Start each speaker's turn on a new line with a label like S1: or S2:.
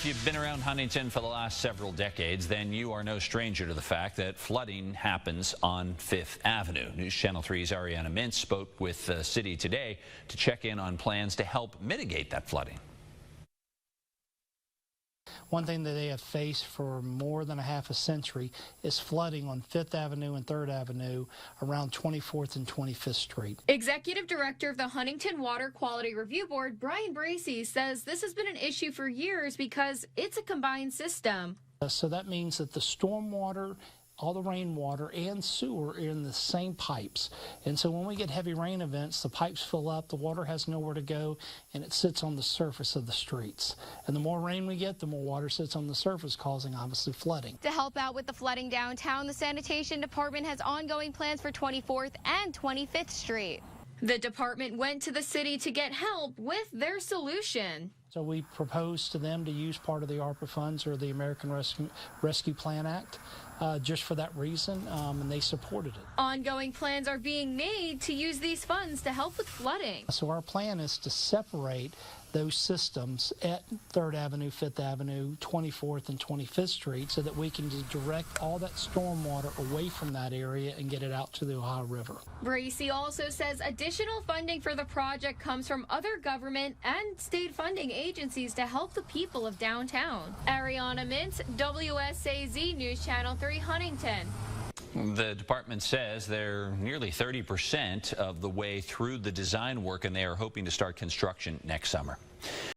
S1: If you've been around Huntington for the last several decades, then you are no stranger to the fact that flooding happens on 5th Avenue. News Channel 3's Ariana Mintz spoke with the city today to check in on plans to help mitigate that flooding.
S2: One thing that they have faced for more than a half a century is flooding on 5th Avenue and 3rd Avenue around 24th and 25th Street.
S3: Executive Director of the Huntington Water Quality Review Board, Brian Bracey, says this has been an issue for years because it's a combined system.
S2: So that means that the stormwater, all the rainwater and sewer are in the same pipes. And so when we get heavy rain events, the pipes fill up, the water has nowhere to go, and it sits on the surface of the streets. And the more rain we get, the more water sits on the surface, causing obviously flooding.
S3: To help out with the flooding downtown, the Sanitation Department has ongoing plans for 24th and 25th Street. The department went to the city to get help with their solution.
S2: So we proposed to them to use part of the ARPA funds or the American Rescue Plan Act just for that reason, and they supported it.
S3: Ongoing plans are being made to use these funds to help with flooding.
S2: So our plan is to separate those systems at 3rd Avenue, 5th Avenue, 24th, and 25th Street so that we can just direct all that storm water away from that area and get it out to the Ohio River.
S3: Bracey also says additional funding for the project comes from other government and state funding agencies to help the people of downtown. Ariana Mintz, WSAZ News Channel 3, Huntington.
S1: The department says they're nearly 30% of the way through the design work, and they are hoping to start construction next summer.